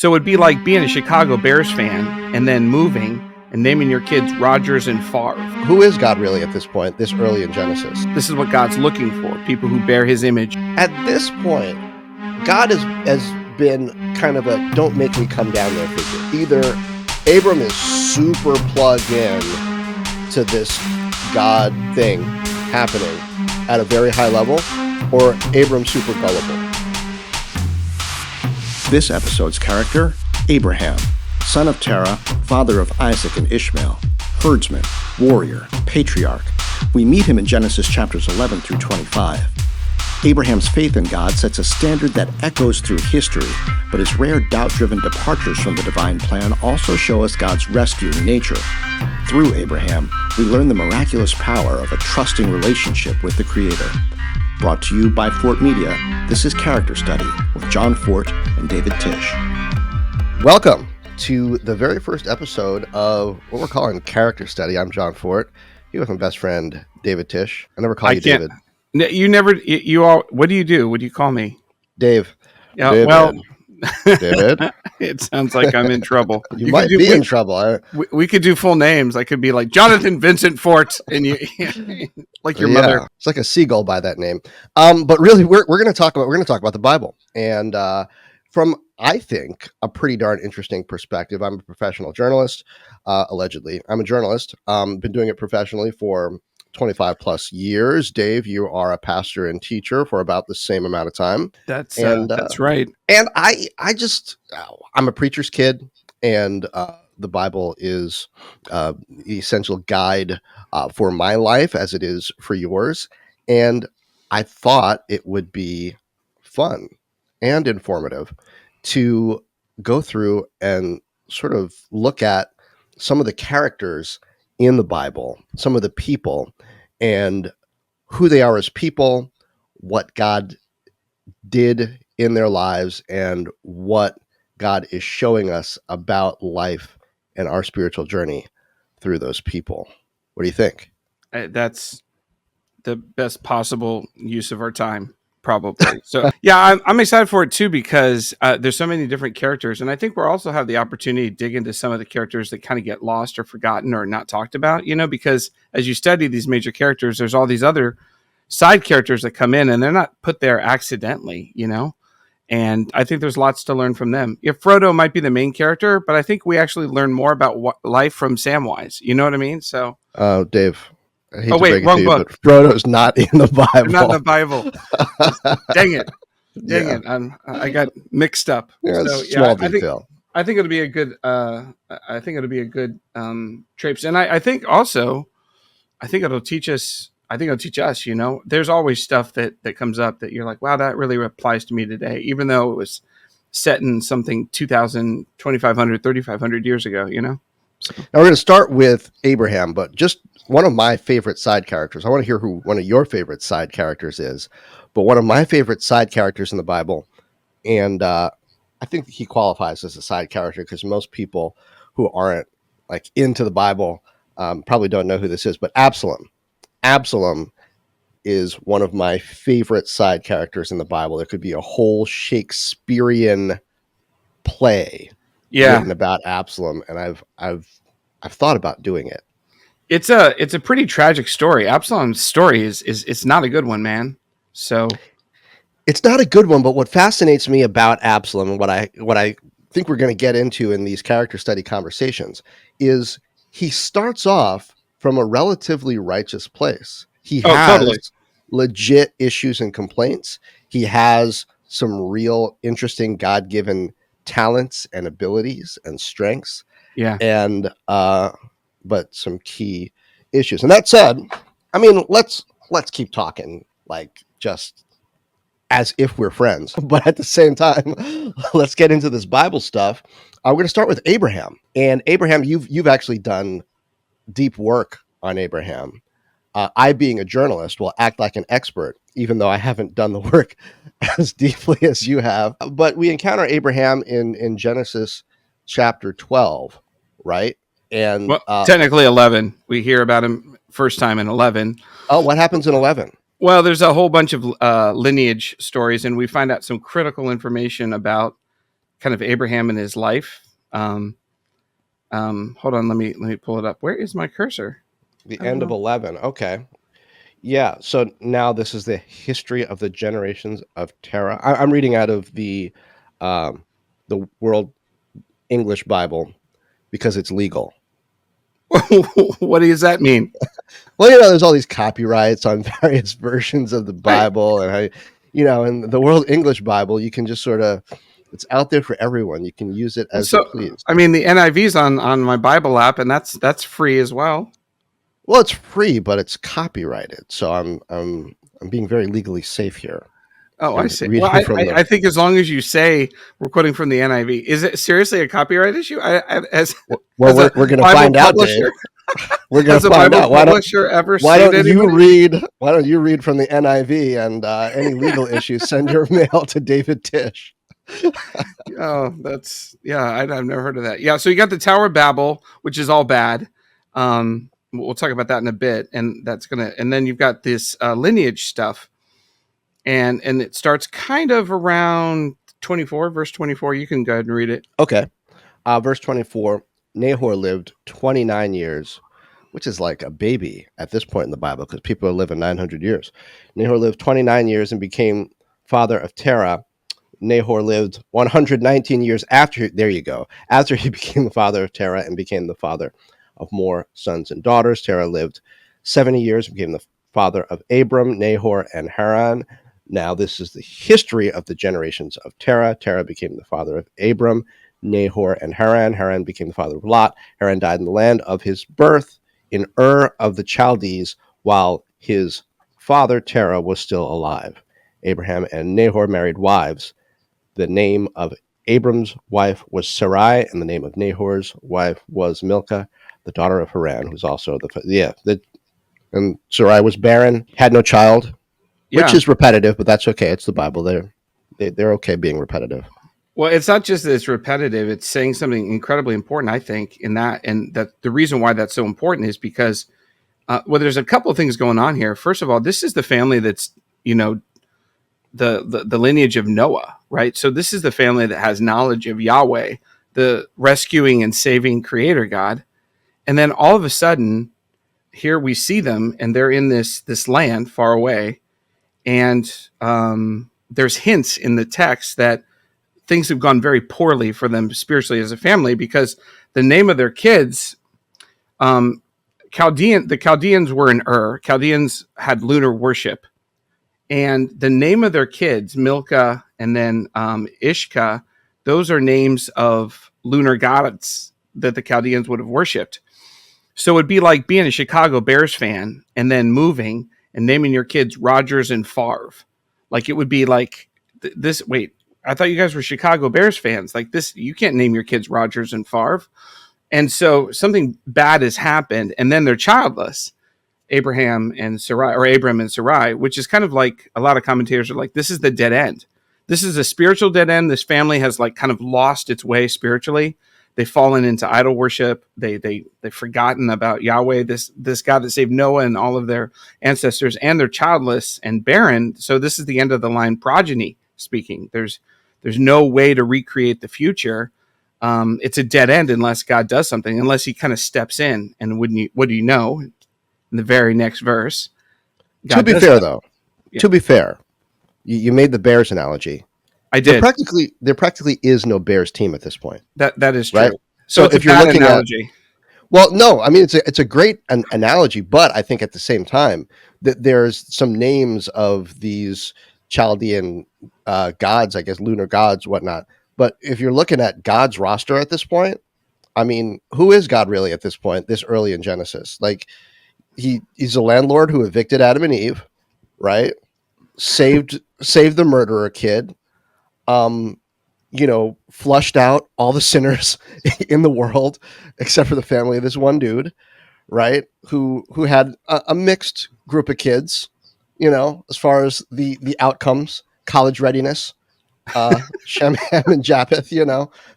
So it'd be like being a Chicago Bears fan and then moving and naming your kids Rodgers and Favre. Who is God really at this point, this early in Genesis? This is what God's looking for, people who bear his image. At this point, God has been kind of a don't make me come down there figure. Either Abram is super plugged in to this God thing happening at a very high level, or Abram's super gullible. This episode's character, Abraham, son of Terah, father of Isaac and Ishmael, herdsman, warrior, patriarch. We meet him in Genesis chapters 11 through 25. Abraham's faith in God sets a standard that echoes through history, but his rare doubt-driven departures from the divine plan also show us God's rescuing nature. Through Abraham, we learn the miraculous power of a trusting relationship with the Creator. Brought to you by Fortt Media, this is Character Study with Jon Fortt and David Tieche. Welcome to the very first episode of what we're calling Character Study. I'm Jon Fortt, here with my best friend, David Tieche. I never call you David. You never, you all, what do you do? What do you call me? Dave. Yeah, David. well, David. It sounds like I'm in trouble. You might be in trouble. We could do full names. I could be like Jonathan Vincent Fort, and you, like your mother. It's like a seagull by that name. But really, we're going to talk about the Bible, and from I think a pretty darn interesting perspective. I'm a professional journalist. Allegedly, I'm a journalist. Been doing it professionally for 25 plus years. Dave, you are a pastor and teacher for about the same amount of time. That's right. And I'm a preacher's kid, and the Bible is the essential guide for my life as it is for yours. And I thought it would be fun and informative to go through and sort of look at some of the characters in the Bible, some of the people, and who they are as people, what God did in their lives, and what God is showing us about life and our spiritual journey through those people. What do you think? That's the best possible use of our time, probably. So yeah, I'm excited for it too, because there's so many different characters, and I think we'll also have the opportunity to dig into some of the characters that kind of get lost or forgotten or not talked about, because as you study these major characters, there's all these other side characters that come in, and they're not put there accidentally, and I think there's lots to learn from them. Frodo might be the main character, but I think we actually learn more about life from Samwise. You know what I mean? So Dave, wrong book. But Frodo's not in the Bible. Not in the Bible. Dang it! I got mixed up. Yeah, so, small detail. I think it'll be a good. Traipse, and I think also, I think it'll teach us. I think it'll teach us. There's always stuff that comes up that you're like, wow, that really applies to me today, even though it was set in something 2,000, 2,500, 3,500 years ago. So. Now we're going to start with Abraham, but just one of my favorite side characters. I want to hear who one of your favorite side characters is, but one of my favorite side characters in the Bible, and I think he qualifies as a side character because most people who aren't like into the Bible probably don't know who this is, but Absalom. Absalom is one of my favorite side characters in the Bible. There could be a whole Shakespearean play written about Absalom, and I've thought about doing it. It's a pretty tragic story. Absalom's story is not a good one, man. So it's not a good one, but what fascinates me about Absalom, and what I think we're going to get into in these character study conversations, is he starts off from a relatively righteous place. He has totally legit issues and complaints. He has some real interesting God-given talents and abilities and strengths. Yeah. And but some key issues. And that said, I mean, let's keep talking like just as if we're friends. But at the same time, let's get into this Bible stuff. We're going to start with Abraham. And Abraham, you've actually done deep work on Abraham. I, being a journalist, will act like an expert, even though I haven't done the work as deeply as you have. But we encounter Abraham in Genesis chapter 12, right? And technically 11. We hear about him first time in 11. Oh, what happens in 11? Well, there's a whole bunch of lineage stories, and we find out some critical information about kind of Abraham and his life. Hold on, let me pull it up. Where is my cursor? The end of 11. Okay. Yeah. So now this is the history of the generations of Terah. I'm reading out of um, the World English Bible because it's legal. What does that mean? Well, there's all these copyrights on various versions of the Bible, and in the World English Bible, you can just it's out there for everyone. You can use it as you please. I mean, the NIV's on my Bible app, and that's free as well. Well, it's free, but it's copyrighted, so I'm being very legally safe here. Oh, I see. Well, I think as long as you say we're quoting from the NIV, is it seriously a copyright issue? We're going to find out, Dave. We're going to find out. Why don't you read from the NIV, and any legal issues, send your mail to David Tieche. Oh, I've never heard of that. Yeah, so you got the Tower of Babel, which is all bad. We'll talk about that in a bit, and then you've got this lineage stuff, and it starts kind of around 24, verse 24. You can go ahead and read it. Okay, verse 24. Nahor lived 29 years, which is like a baby at this point in the Bible because people are living 900 years. Nahor lived 29 years and became father of Terah. Nahor lived 119 years after he became the father of Terah and became the father of more sons and daughters. Terah lived 70 years and became the father of Abram, Nahor, and Haran. Now this is the history of the generations of Terah. Terah became the father of Abram, Nahor, and Haran. Haran became the father of Lot. Haran died in the land of his birth in Ur of the Chaldees, while his father Terah was still alive. Abraham and Nahor married wives. The name of Abram's wife was Sarai, and the name of Nahor's wife was Milcah, the daughter of Haran, who's also and Sarai was barren, had no child, which is repetitive, but that's okay. It's the Bible. They're okay being repetitive. Well, it's not just that it's repetitive; it's saying something incredibly important, I think, in that, and that the reason why that's so important is because, there's a couple of things going on here. First of all, this is the family that's the lineage of Noah, right? So this is the family that has knowledge of Yahweh, the rescuing and saving creator God. And then all of a sudden, here we see them, and they're in this land far away. And there's hints in the text that things have gone very poorly for them spiritually as a family, because the name of their kids, the Chaldeans were in Ur. Chaldeans had lunar worship. And the name of their kids, Milcah and then Ishka, those are names of lunar gods that the Chaldeans would have worshipped. So it'd be like being a Chicago Bears fan and then moving and naming your kids Rodgers and Favre. Like it would be like this. Wait, I thought you guys were Chicago Bears fans. Like this, you can't name your kids Rodgers and Favre. And so something bad has happened, and then they're childless. Abram and Sarai, which is kind of like a lot of commentators are like, this is the dead end. This is a spiritual dead end. This family has like kind of lost its way spiritually. They've fallen into idol worship. They've forgotten about Yahweh, this God that saved Noah and all of their ancestors, and they're childless and barren. So this is the end of the line progeny speaking. There's no way to recreate the future. It's a dead end unless God does something, unless he kind of steps in. And what do you know? In the very next verse. To be fair, you made the Bears analogy. I did. There practically is no Bears team at this point. That is true. Right? So if you're looking analogy. No, I mean it's a great analogy, but I think at the same time that there's some names of these Chaldean gods, I guess lunar gods, whatnot. But if you're looking at God's roster at this point, I mean, who is God really at this point? This early in Genesis, like. He's a landlord who evicted Adam and Eve, right? Saved the murderer kid, flushed out all the sinners in the world except for the family of this one dude, right? Who had a mixed group of kids, as far as the outcomes, college readiness, Shem, Ham, and Japheth.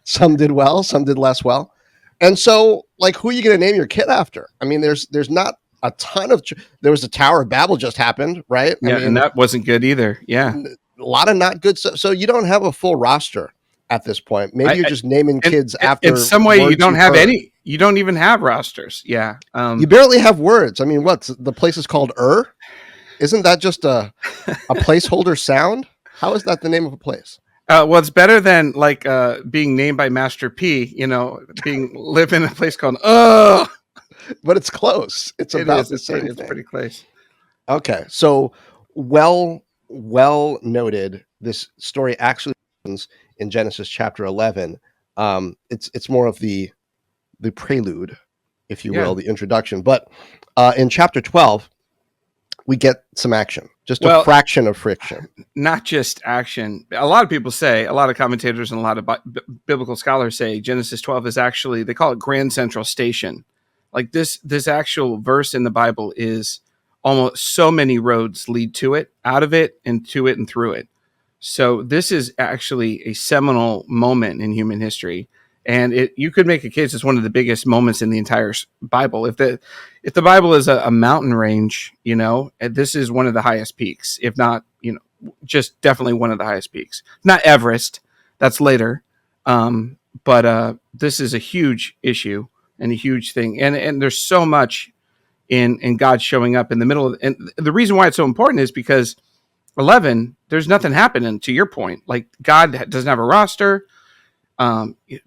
Some did well, some did less well, and so like, who are you going to name your kid after? I mean, there's not a ton of there was a Tower of Babel just happened, right? Yeah, and that wasn't good either. Yeah, a lot of not good stuff. So you don't have a full roster at this point. Maybe you're just naming kids after in some way. You words don't you've have heard. any. You don't even have rosters. Yeah. You barely have words. I mean, what's the place is called Isn't that just a placeholder sound? How is that the name of a place? Well, it's better than like being named by Master P. Live in a place called But it's close. It's about the same It's thing. pretty close. Okay, so well noted. This story actually happens in Genesis chapter 11. It's more of the prelude, if you will, the introduction. But in chapter 12, we get some action, just a fraction of friction. Not just action. A lot of people say, a lot of commentators and a lot of biblical scholars say Genesis 12 is actually, they call it Grand Central Station. Like this actual verse in the Bible is almost so many roads lead to it, out of it, and to it, and through it. So this is actually a seminal moment in human history. And you could make a case it's one of the biggest moments in the entire Bible. If the Bible is a mountain range, this is one of the highest peaks, if not, just definitely one of the highest peaks. Not Everest, that's later. But this is a huge issue and a huge thing. And there's so much in God showing up in the middle of, and the reason why it's so important is because 11, there's nothing happening, to your point. Like God doesn't have a roster.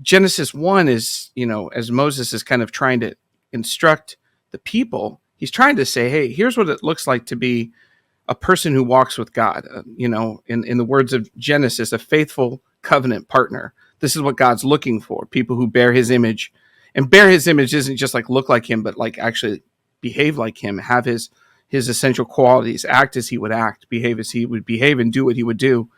Genesis 1 is, as Moses is kind of trying to instruct the people, he's trying to say, hey, here's what it looks like to be a person who walks with God. In the words of Genesis, a faithful covenant partner. This is what God's looking for, people who bear his image. And bear his image isn't just like look like him, but like actually behave like him, have his essential qualities, act as he would act, behave as he would behave, and do what he would do.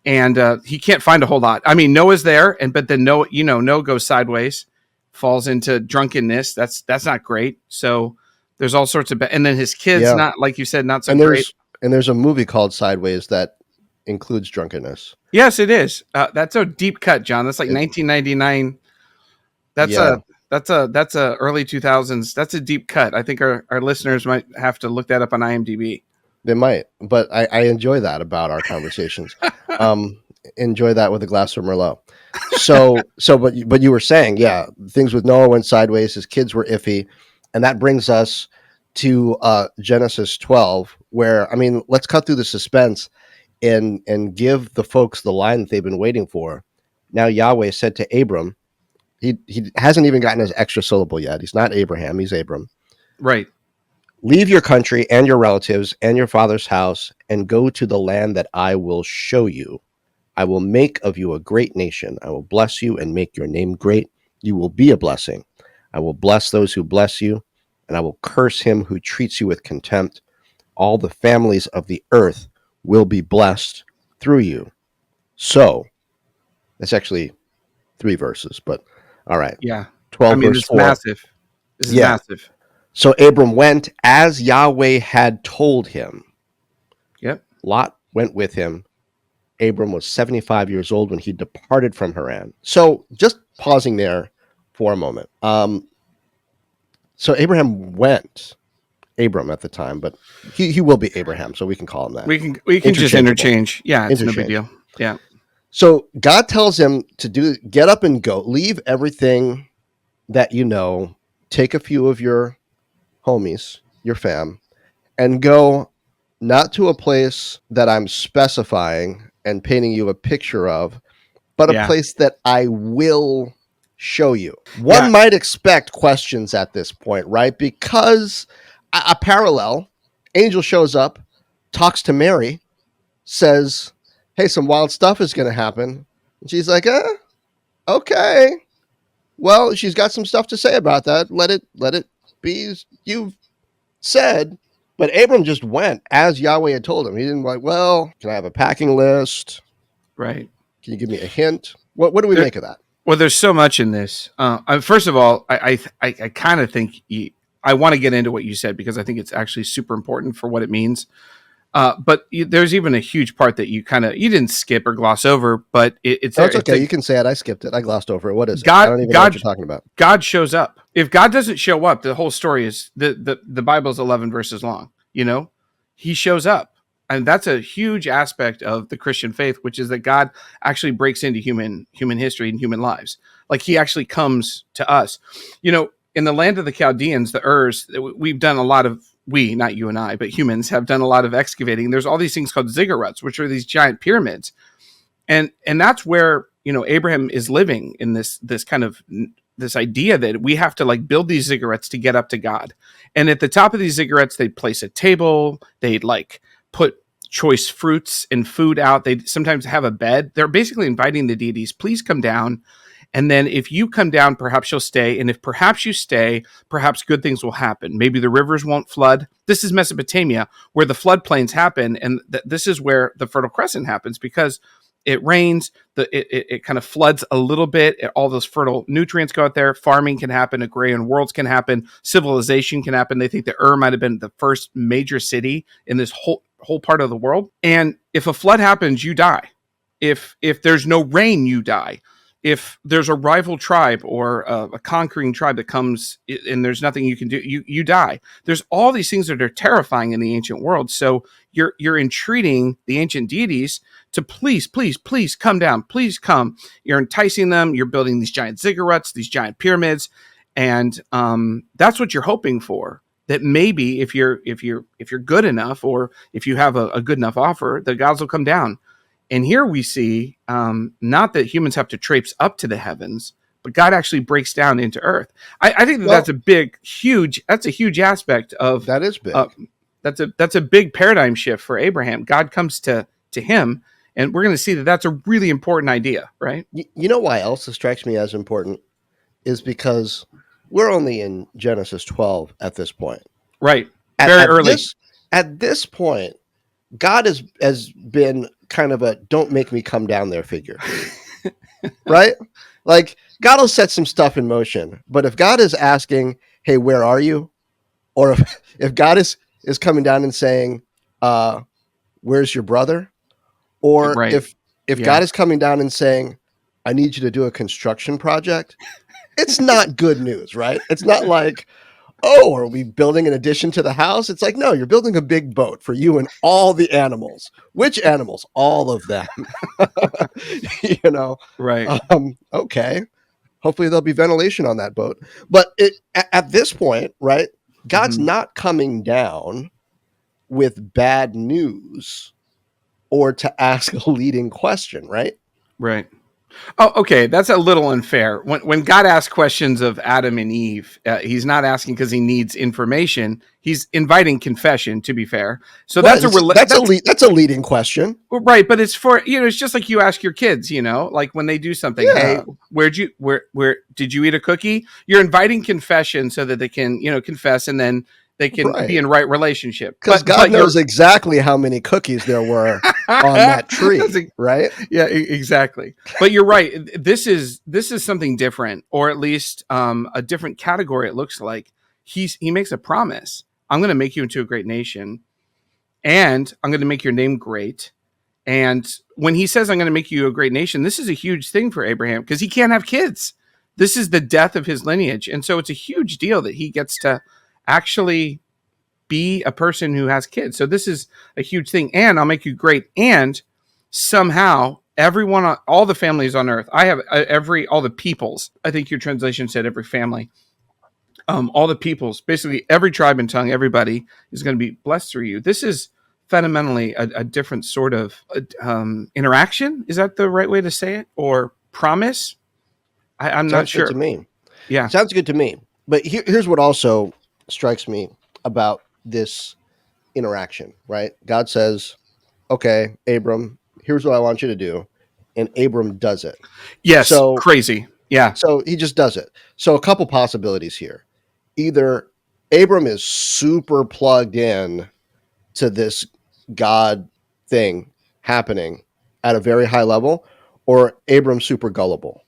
And he can't find a whole lot. I mean, Noah's there, but then Noah goes sideways, falls into drunkenness. That's not great. So there's all sorts of, and then his kids, not like you said, not so great. And there's a movie called Sideways that includes drunkenness. Yes, it is. That's a deep cut, John. That's like 1999. That's a early 2000s. That's a deep cut. I think our listeners might have to look that up on IMDb. They might, but I enjoy that about our conversations. Enjoy that with a glass of Merlot. But you were saying, things with Noah went sideways. His kids were iffy, and that brings us to Genesis 12, where let's cut through the suspense and give the folks the line that they've been waiting for. Now Yahweh said to Abram, he hasn't even gotten his extra syllable yet. He's not Abraham. He's Abram. Right. Leave your country and your relatives and your father's house and go to the land that I will show you. I will make of you a great nation. I will bless you and make your name great. You will be a blessing. I will bless those who bless you, and I will curse him who treats you with contempt. All the families of the earth will be blessed through you. So, that's actually 3 verses, but all right. Yeah. 12 verse 4. Massive. This is massive. So Abram went as Yahweh had told him. Yep. Lot went with him. Abram was 75 years old when he departed from Haran. So just pausing there for a moment. So Abram at the time, but he will be Abraham, so we can call him that. We can just interchange. Yeah, it's no big deal. Yeah. So God tells him to get up and go. Leave everything that you know. Take a few of your homies, your fam, and go not to a place that I'm specifying and painting you a picture of, but a place that I will show you. One might expect questions at this point, right? Because a parallel, angel shows up, talks to Mary, says, hey, some wild stuff is going to happen. And she's like, okay. Well, she's got some stuff to say about that. Let it be as you've said. But Abram just went as Yahweh had told him. He didn't like, well, can I have a packing list? Right. Can you give me a hint? What do we make of that? Well, there's so much in this. First of all, I kind of think I want to get into what you said because I think it's actually super important for what it means. But there's even a huge part that you didn't skip or gloss over, but it's okay. You can say it. I skipped it. I glossed over it. What is it? I don't even know what you're talking about. God shows up. If God doesn't show up, the whole story is the Bible's 11 verses long. He shows up. And that's a huge aspect of the Christian faith, which is that God actually breaks into human history and human lives. Like he actually comes to us. You know, in the land of the Chaldeans, the Urs, we've done a lot of, we, not you and I, but humans have done a lot of excavating. There's all these things called ziggurats, which are these giant pyramids. And that's where, you know, Abraham is living in this kind of this idea that we have to like build these ziggurats to get up to God. And at the top of these ziggurats, they'd place a table, they'd like put choice fruits and food out. They sometimes have a bed. They're basically inviting the deities, please come down. And then if you come down, perhaps you'll stay. And if perhaps you stay, perhaps good things will happen. Maybe the rivers won't flood. This is Mesopotamia, where the floodplains happen. And this is where the Fertile Crescent happens, because it rains, it kind of floods a little bit. All those fertile nutrients go out there. Farming can happen. Agrarian worlds can happen. Civilization can happen. They think that Ur might have been the first major city in this whole part of the world. And if a flood happens, you die. If there's no rain, you die. If there's a rival tribe or a conquering tribe that comes and there's nothing you can do, you die. There's all these things that are terrifying in the ancient world. So you're entreating the ancient deities to please come down. Please come. You're enticing them. You're building these giant ziggurats, these giant pyramids, and that's what you're hoping for. That maybe if you're good enough, or if you have a good enough offer, the gods will come down. And here we see not that humans have to traipse up to the heavens, but God actually breaks down into earth. I think that's a huge aspect of that is big. That's a big paradigm shift for Abraham. God comes to him, and we're going to see that that's a really important idea, right? You know why else it strikes me as important is because we're only in Genesis 12 at this point. Right. Very early. At this point, God has been kind of a don't make me come down there figure. Right? Like God will set some stuff in motion. But if God is asking, hey, where are you? Or if God is coming down and saying, where's your brother? Or right. if God is coming down and saying, I need you to do a construction project, it's not good news, right? It's not like, oh, are we building an addition to the house? It's like, no, you're building a big boat for you and all the animals. Which animals? All of them. You know? Right. Okay. Hopefully there'll be ventilation on that boat. But at this point, right, God's not coming down with bad news or to ask a leading question, right? Right. Oh, okay. That's a little unfair. When God asks questions of Adam and Eve, he's not asking because he needs information. He's inviting confession, to be fair. So that's a leading question. Right. But it's for, it's just like you ask your kids, like when they do something, hey, where did you eat a cookie? You're inviting confession so that they can, confess, and then they can be in right relationship. Because God knows exactly how many cookies there were on that tree, right? Yeah, exactly. But you're right. This is something different, or at least a different category. It looks like he makes a promise. I'm going to make you into a great nation, and I'm going to make your name great. And when he says I'm going to make you a great nation, this is a huge thing for Abraham because he can't have kids. This is the death of his lineage, and so it's a huge deal that he gets to actually be a person who has kids. So this is a huge thing. And I'll make you great. And somehow everyone, all the families on earth, I have all the peoples. I think your translation said every family. All the peoples, basically every tribe and tongue, everybody is going to be blessed through you. This is fundamentally a different sort of interaction. Is that the right way to say it? Or promise? I'm not sure. Sounds good to me. Yeah. Sounds good to me. But here's what also strikes me about this interaction, right? God says, okay, Abram, here's what I want you to do. And Abram does it. Yes. So crazy. Yeah. So he just does it. So a couple possibilities here. Either Abram is super plugged in to this God thing happening at a very high level, or Abram's super gullible,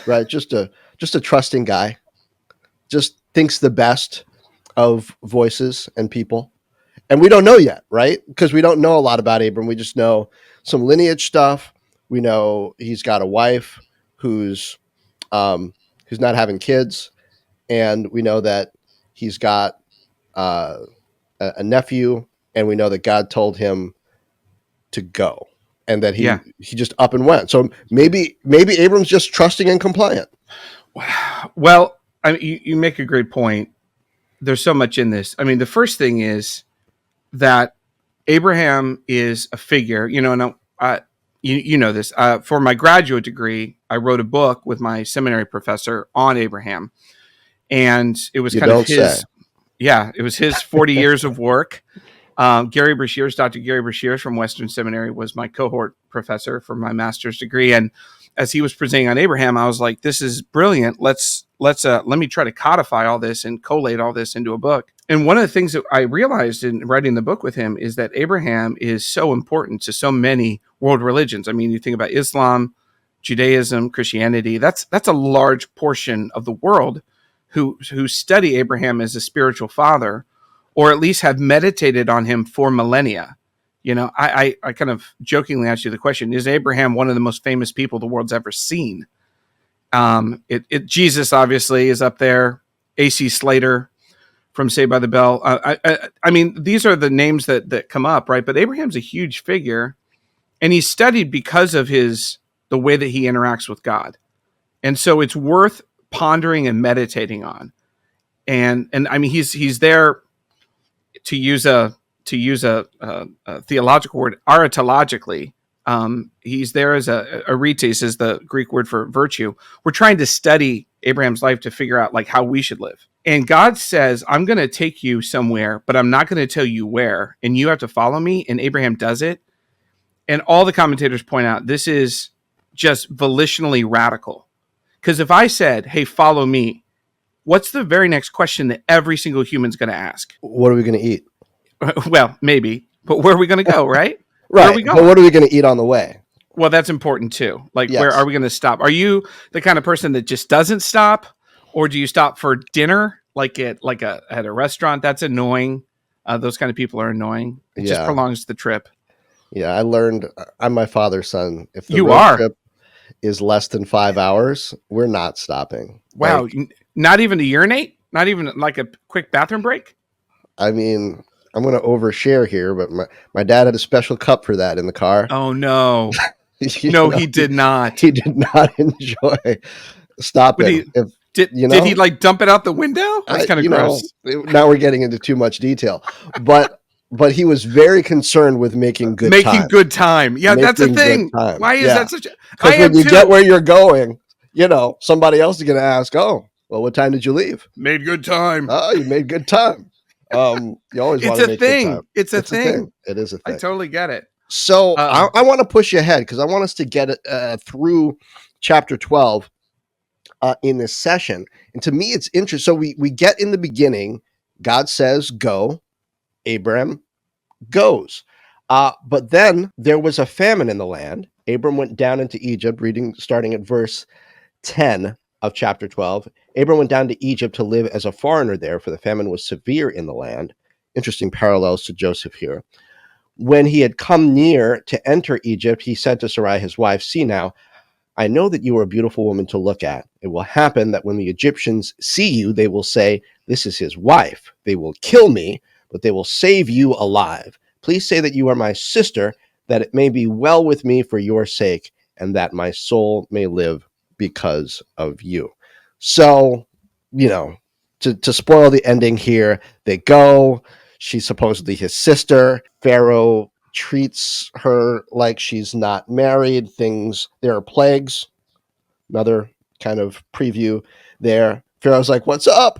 right? Just a trusting guy, just thinks the best of voices and people. And we don't know yet, right? Because we don't know a lot about Abram. We just know some lineage stuff. We know he's got a wife who's not having kids. And we know that he's got a nephew. And we know that God told him to go, and that he Yeah. he just up and went. So maybe Abram's just trusting and compliant. Well, I mean, you make a great point. There's so much in this. I mean, the first thing is that Abraham is a figure, and you know this. For my graduate degree, I wrote a book with my seminary professor on Abraham, and it was You kind of don't say. it was his 40 years of work. Dr. Gary Brashears from Western Seminary was my cohort professor for my master's degree, and as he was presenting on Abraham, I was like, "This is brilliant. Let me try to codify all this and collate all this into a book." And one of the things that I realized in writing the book with him is that Abraham is so important to so many world religions. I mean, you think about Islam, Judaism, Christianity. That's a large portion of the world who study Abraham as a spiritual father, or at least have meditated on him for millennia. I kind of jokingly asked you the question: is Abraham one of the most famous people the world's ever seen? Jesus obviously is up there. A.C. Slater from Saved by the Bell. I mean, these are the names that come up, right? But Abraham's a huge figure, and he's studied because of the way that he interacts with God, and so it's worth pondering and meditating on. And I mean, he's there, to use a theological word, aritologically. He's there as a arites, is the Greek word for virtue. We're trying to study Abraham's life to figure out like how we should live. And God says, I'm going to take you somewhere, but I'm not going to tell you where, and you have to follow me. And Abraham does it. And all the commentators point out this is just volitionally radical. Because if I said, hey, follow me, what's the very next question that every single human's going to ask? What are we going to eat? Well, maybe, but where are we going to go, right? Right. Where are we going? But what are we going to eat on the way? Well, that's important too. Like, Yes. Where are we going to stop? Are you the kind of person that just doesn't stop, or do you stop for dinner, like at a restaurant? That's annoying. Those kind of people are annoying. It just prolongs the trip. Yeah, I learned. I'm my father's son. If the You road are. trip is less than 5 hours, we're not stopping. Wow, Like, not even to urinate, not even like a quick bathroom break. I mean, I'm going to overshare here, but my dad had a special cup for that in the car. Oh no, You no, know, he did not. He did not enjoy stopping. Did he like dump it out the window? That's kind of gross. Now we're getting into too much detail, but he was very concerned with making good time. Yeah, that's a thing. Why is that such a? Because when you get where you're going, somebody else is going to ask, "Oh, well, what time did you leave?" Made good time. Oh, you made good time. You always want to make good time. It's a thing. It is a thing. I totally get it. So I want to push you ahead because I want us to get through chapter 12 in this session. And to me, it's interesting. So we get in the beginning, God says, go. Abram goes. But then there was a famine in the land. Abram went down into Egypt, starting at verse 10 of chapter 12. Abram went down to Egypt to live as a foreigner there, for the famine was severe in the land. Interesting parallels to Joseph here. When he had come near to enter Egypt, he said to Sarai, his wife, "See now, I know that you are a beautiful woman to look at. It will happen that when the Egyptians see you, they will say, 'This is his wife.' They will kill me, but they will save you alive. Please say that you are my sister, that it may be well with me for your sake, and that my soul may live because of you." So, to spoil the ending here, they go. She's supposedly his sister. Pharaoh treats her like she's not married. There are plagues. Another kind of preview there. Pharaoh's like, "What's up?"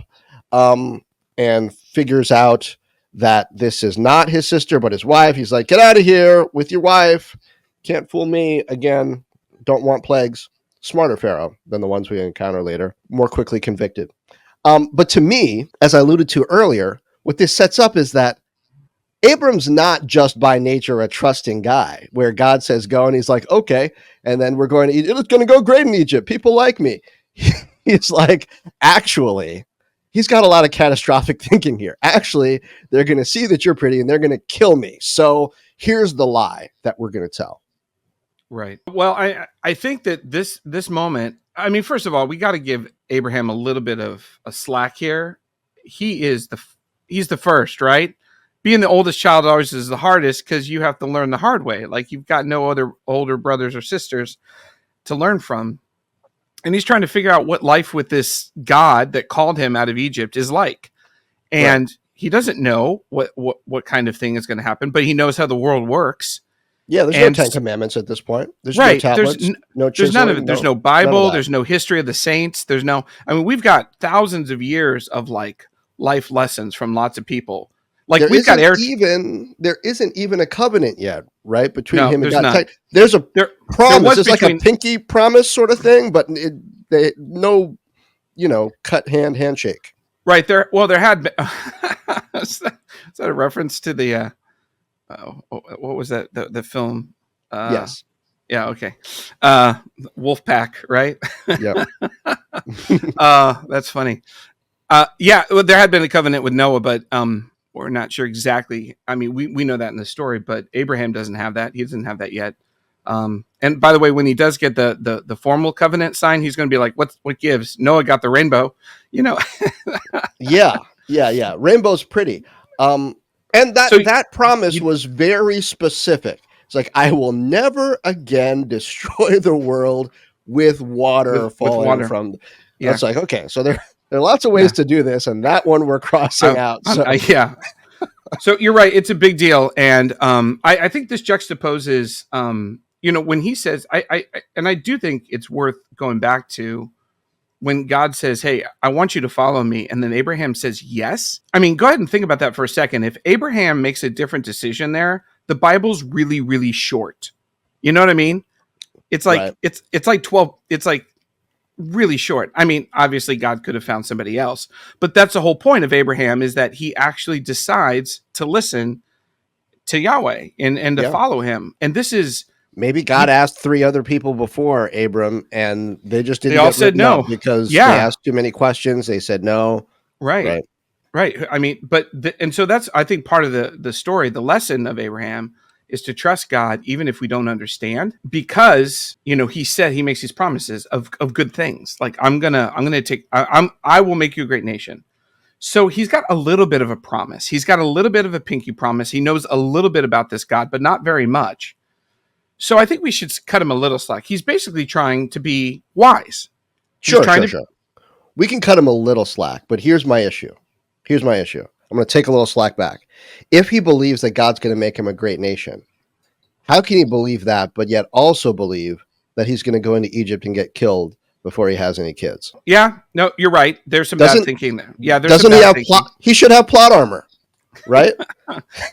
And figures out that this is not his sister, but his wife. He's like, "Get out of here with your wife. Can't fool me again. Don't want plagues." Smarter Pharaoh than the ones we encounter later. More quickly convicted. But to me, as I alluded to earlier, what this sets up is that Abram's not just by nature a trusting guy, where God says go, and he's like, okay, and then we're going to Egypt. It's going to go great in Egypt. People like me. He's like, actually, he's got a lot of catastrophic thinking here. Actually, they're going to see that you're pretty, and they're going to kill me. So here's the lie that we're going to tell. Right. Well, I think that this moment, I mean, first of all, we got to give Abraham a little bit of a slack here. He's the first, right? being the oldest child always is the hardest because you have to learn the hard way. Like you've got no other older brothers or sisters to learn from. And he's trying to figure out what life with this God that called him out of Egypt is like. And he doesn't know what kind of thing is going to happen, but he knows how the world works. Yeah, there's no Ten Commandments at this point. There's no tablets, no chiseling, there's none of it. There's no Bible. There's no history of the saints. There's no, I mean, we've got thousands of years of like life lessons from lots of people. Like there we've got there isn't even a covenant yet, right? Between him and God. Not. There's a promise. It's between, like a pinky promise sort of thing, but no, cut handshake. Right there. Well, there had been, is that a reference to the, what was that? The film? Yes. Yeah. Okay. Wolfpack, right? Yeah. That's funny. Yeah. Well, there had been a covenant with Noah, but, we're not sure exactly. I mean, we know that in the story, but Abraham doesn't have that. He doesn't have that yet. And by the way, when he does get the formal covenant sign, he's going to be like, what gives? Noah got the rainbow, Yeah. Rainbow's pretty. And that promise was very specific. It's like, I will never again destroy the world with water falling from. Yeah. It's like, okay, so there are lots of ways to do this, and that one we're crossing out. So. Yeah. So you're right. It's a big deal. And I think this juxtaposes, when he says, I do think it's worth going back to when God says, hey, I want you to follow me. And then Abraham says, yes. I mean, go ahead and think about that for a second. If Abraham makes a different decision there, the Bible's really, really short. You know what I mean? It's like, it's like 12, it's like really short. I mean, obviously God could have found somebody else, but that's the whole point of Abraham, is that he actually decides to listen to Yahweh and to follow him. And this is, maybe God asked 3 other people before Abram, and they just didn't. They all said no because they asked too many questions. They said no. Right. I mean, and so that's, I think, part of the story. The lesson of Abraham is to trust God even if we don't understand, because he said, he makes these promises of good things. Like I will make you a great nation. So he's got a little bit of a promise. He's got a little bit of a pinky promise. He knows a little bit about this God, but not very much. So I think we should cut him a little slack. He's basically trying to be wise. Sure. We can cut him a little slack, but here's my issue. I'm going to take a little slack back. If he believes that God's going to make him a great nation, how can he believe that, but yet also believe that he's going to go into Egypt and get killed before he has any kids? Yeah, no, you're right. There's some bad thinking there. Yeah, doesn't he have he should have plot armor, right?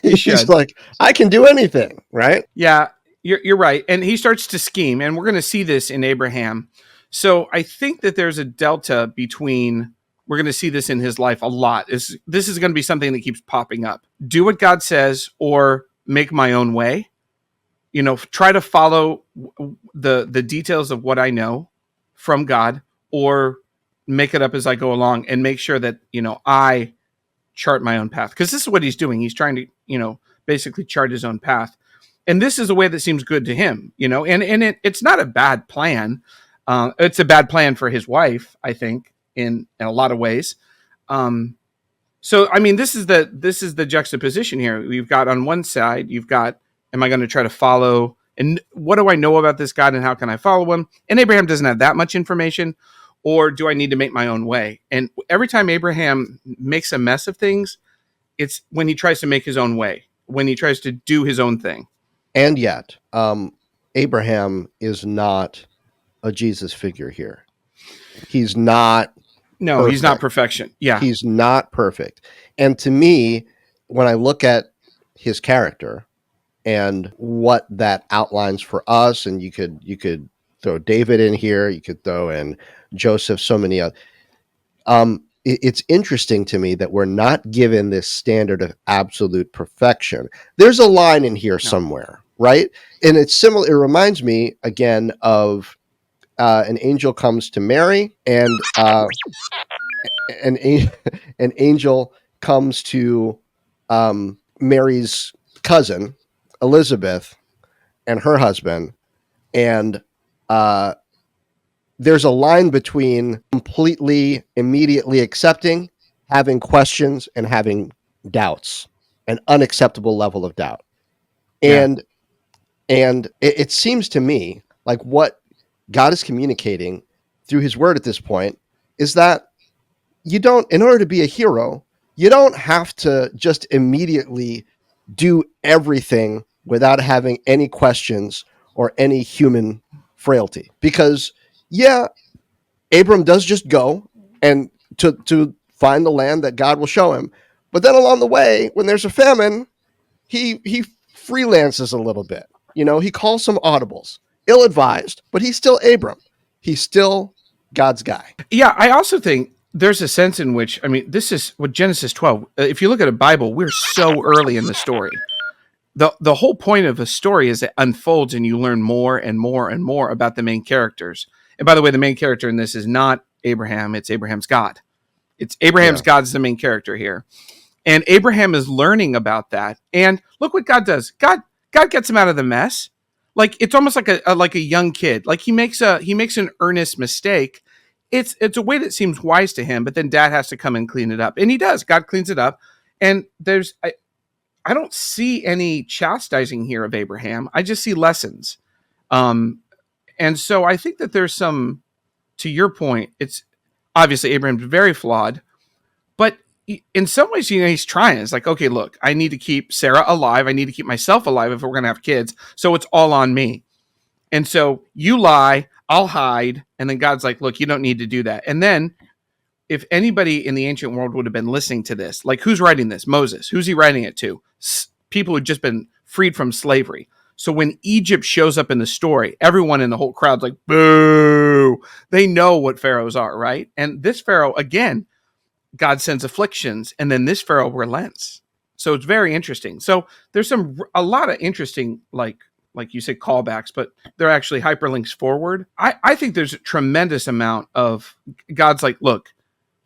He's like, I can do anything, right? Yeah. You're right. And he starts to scheme, and we're going to see this in Abraham. So I think that there's a delta between, we're going to see this in his life a lot. This is going to be something that keeps popping up. Do what God says or make my own way. Try to follow the details of what I know from God, or make it up as I go along and make sure that, I chart my own path. Because this is what he's doing. He's trying to, basically chart his own path. And this is a way that seems good to him, and it's not a bad plan. It's a bad plan for his wife, I think, in a lot of ways. So, I mean, this is the juxtaposition here. We've got on one side, you've got, am I going to try to follow, and what do I know about this God, and how can I follow him? And Abraham doesn't have that much information. Or do I need to make my own way? And every time Abraham makes a mess of things, it's when he tries to make his own way, when he tries to do his own thing. And yet, Abraham is not a Jesus figure here. He's not. No, perfect. He's not perfection. Yeah. He's not perfect. And to me, when I look at his character and what that outlines for us, and you could throw David in here, you could throw in Joseph, so many other. It's interesting to me that we're not given this standard of absolute perfection. There's a line in here somewhere, right? And it's similar. It reminds me again of an angel comes to Mary, and an angel comes to Mary's cousin Elizabeth and her husband, and there's a line between completely, immediately accepting, having questions, and having doubts. an unacceptable level of doubt. Yeah. And it seems to me like what God is communicating through his word at this point is that you don't, in order to be a hero, you don't have to just immediately do everything without having any questions or any human frailty. Because, yeah, Abram does just go and to find the land that God will show him. But then along the way, when there's a famine, he freelances a little bit. He calls some audibles, ill-advised, but he's still Abram. He's still God's guy. Yeah, I also think there's a sense in which, I mean, this is what Genesis 12. If you look at a Bible, we're so early in the story. The whole point of a story is it unfolds and you learn more and more and more about the main characters. And by the way, the main character in this is not Abraham, it's Abraham's God. It's Abraham's God's the main character here. And Abraham is learning about that. And look what God does. God gets him out of the mess. Like it's almost like a young kid. Like he makes an earnest mistake. It's a way that seems wise to him, but then dad has to come and clean it up. And he does. God cleans it up. And I don't see any chastising here of Abraham. I just see lessons. And so I think that there's some, to your point, it's obviously Abraham's very flawed, but in some ways, he's trying. It's like, okay, look, I need to keep Sarah alive. I need to keep myself alive if we're going to have kids. So it's all on me. And so you lie, I'll hide. And then God's like, look, you don't need to do that. And then if anybody in the ancient world would have been listening to this, like who's writing this? Moses. Who's he writing it to? People who'd just been freed from slavery. So when Egypt shows up in the story, everyone in the whole crowd's like, boo. They know what pharaohs are, right? And this Pharaoh, again, God sends afflictions, and then this Pharaoh relents. So it's very interesting. So there's a lot of interesting, like you said, callbacks, but they're actually hyperlinks forward. I think there's a tremendous amount of God's like, look,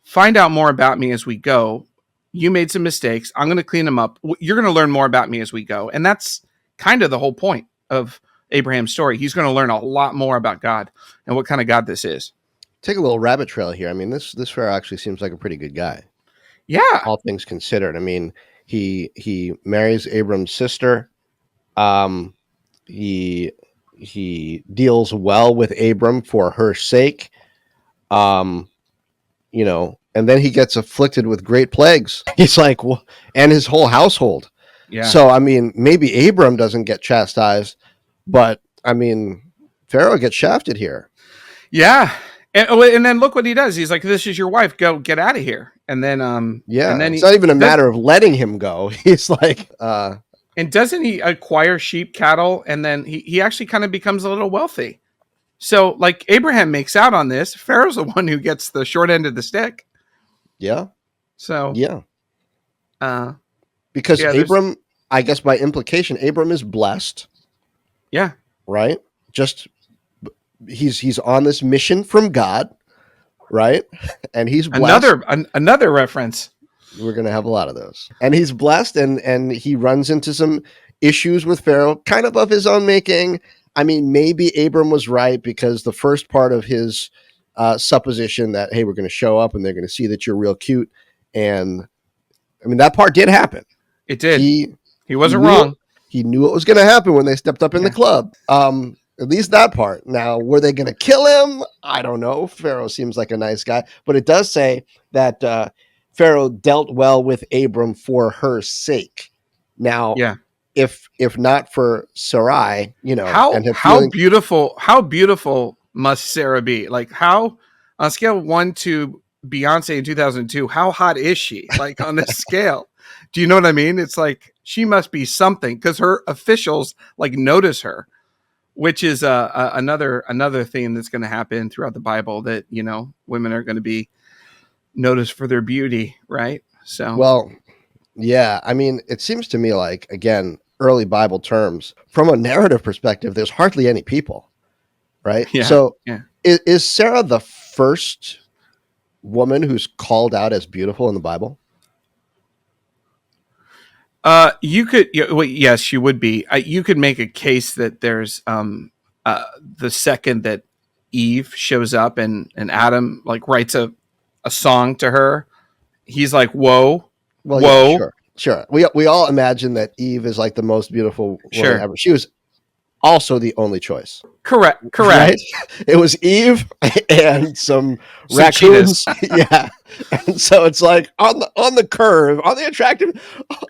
find out more about me as we go. You made some mistakes. I'm going to clean them up. You're going to learn more about me as we go. And that's kind of the whole point of Abraham's story. He's going to learn a lot more about God and what kind of God this is. Take a little rabbit trail here. I mean, this Pharaoh actually seems like a pretty good guy. Yeah. All things considered. I mean, he marries Abram's sister. He deals well with Abram for her sake. And then he gets afflicted with great plagues. He's like, well, and his whole household. Yeah. So, I mean, maybe Abram doesn't get chastised, but I mean, Pharaoh gets shafted here. Yeah. And then look what he does. He's like, this is your wife. Go get out of here. And then, and then it's not even a matter of letting him go. He's like, and doesn't he acquire sheep, cattle? And then he actually kind of becomes a little wealthy. So like Abraham makes out on this. Pharaoh's the one who gets the short end of the stick. Yeah. So, because Abram, I guess by implication, Abram is blessed. Yeah. Right. Just, he's on this mission from God, right? And he's blessed. Another reference. We're going to have a lot of those. And he's blessed, and he runs into some issues with Pharaoh, kind of his own making. I mean, maybe Abram was right, because the first part of his supposition that, hey, we're going to show up and they're going to see that you're real cute. And I mean, that part did happen. It did. He wasn't wrong. He knew what was going to happen when they stepped up in the club. At least that part. Now, were they going to kill him? I don't know. Pharaoh seems like a nice guy, but it does say that Pharaoh dealt well with Abram for her sake. Now, if not for Sarai, how beautiful must Sarah be? Like, how on a scale of 1 to Beyonce in 2002, how hot is she? Like on this scale? Do you know what I mean? It's like she must be something, because her officials like notice her. Which is another theme that's going to happen throughout the Bible, that, women are going to be noticed for their beauty, right? So, well, yeah. I mean, it seems to me like, again, early Bible terms, from a narrative perspective, there's hardly any people, right? Yeah. So, is Sarah the first woman who's called out as beautiful in the Bible? You could, yes, you would be. You could make a case that there's the second that Eve shows up and Adam like writes a song to her, he's like, whoa, Well, whoa, yeah, sure. Sure. We all imagine that Eve is like the most beautiful woman Sure. ever. She was also the only choice. Correct. Right? It was Eve and some raccoons. Yeah. And so it's like on the curve, on the attractive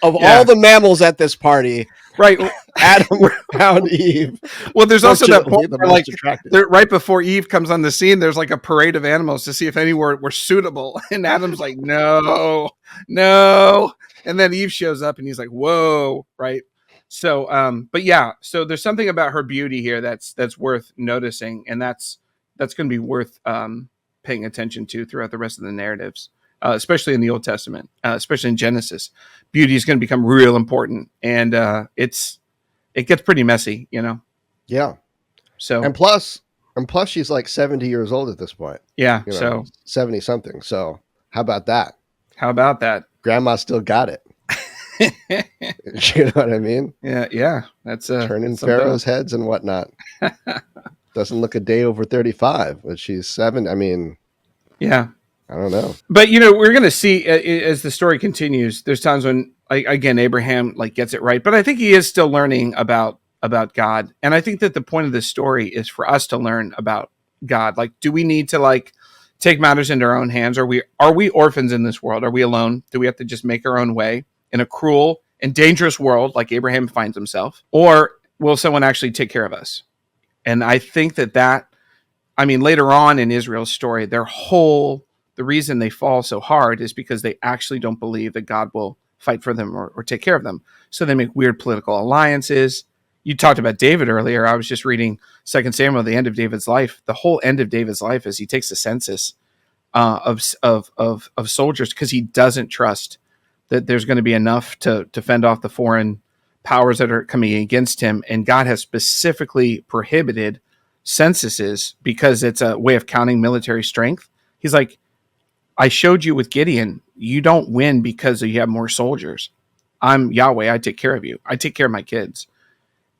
of all the mammals at this party. Right. Adam found Eve. Well, there's also that point the where, most like, attractive. right before Eve comes on the scene, there's like a parade of animals to see if any were suitable. And Adam's like, no. And then Eve shows up and he's like, whoa. Right. So, but yeah, so there's something about her beauty here that's worth noticing. And that's going to be worth paying attention to throughout the rest of the narratives, especially in the Old Testament, especially in Genesis. Beauty is going to become real important. And it gets pretty messy, you know? Yeah. So, and plus she's like 70 years old at this point. Yeah. You know, so 70 something. So how about that? Grandma still got it. You know what I mean? Yeah. That's turning pharaohs' heads and whatnot. Doesn't look a day over 35, but she's 7. I mean, yeah. I don't know. But, you know, we're going to see as the story continues, there's times when, again, Abraham like gets it right, but I think he is still learning about God. And I think that the point of this story is for us to learn about God. Like, do we need to like take matters into our own hands? Are we orphans in this world? Are we alone? Do we have to just make our own way in a cruel and dangerous world like Abraham finds himself? Or will someone actually take care of us? And I think that later on in Israel's story, the reason they fall so hard is because they actually don't believe that God will fight for them or take care of them. So they make weird political alliances. You talked about David earlier. I was just reading 2 Samuel, the end of David's life. The whole end of David's life is he takes a census of soldiers because he doesn't trust that there's going to be enough to fend off the foreign powers that are coming against him. And God has specifically prohibited censuses because it's a way of counting military strength. He's like, I showed you with Gideon, you don't win because you have more soldiers. I'm Yahweh. I take care of you. I take care of my kids.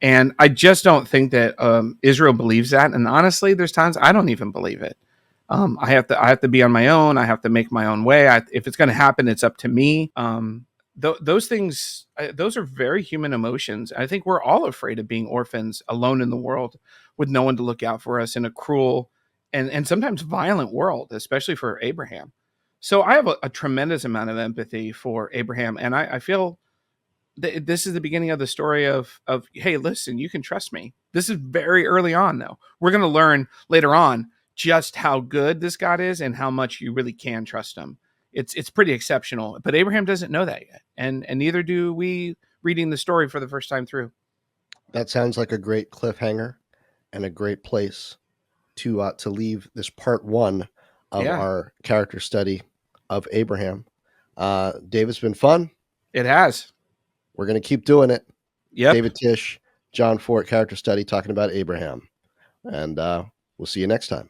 And I just don't think that Israel believes that. And honestly, there's times I don't even believe it. I have to be on my own. I have to make my own way. If it's going to happen, it's up to me. Those things, those are very human emotions. I think we're all afraid of being orphans alone in the world with no one to look out for us in a cruel and sometimes violent world, especially for Abraham. So I have a tremendous amount of empathy for Abraham. And I feel this is the beginning of the story of, hey, listen, you can trust me. This is very early on, though. We're going to learn later on just how good this God is and how much you really can trust him. It's pretty exceptional, but Abraham doesn't know that yet. And neither do we reading the story for the first time through. That sounds like a great cliffhanger and a great place to leave this part 1 of our character study of Abraham. Dave, it's been fun. It has. We're going to keep doing it. Yep. David Tieche, Jon Fortt character study talking about Abraham. And we'll see you next time.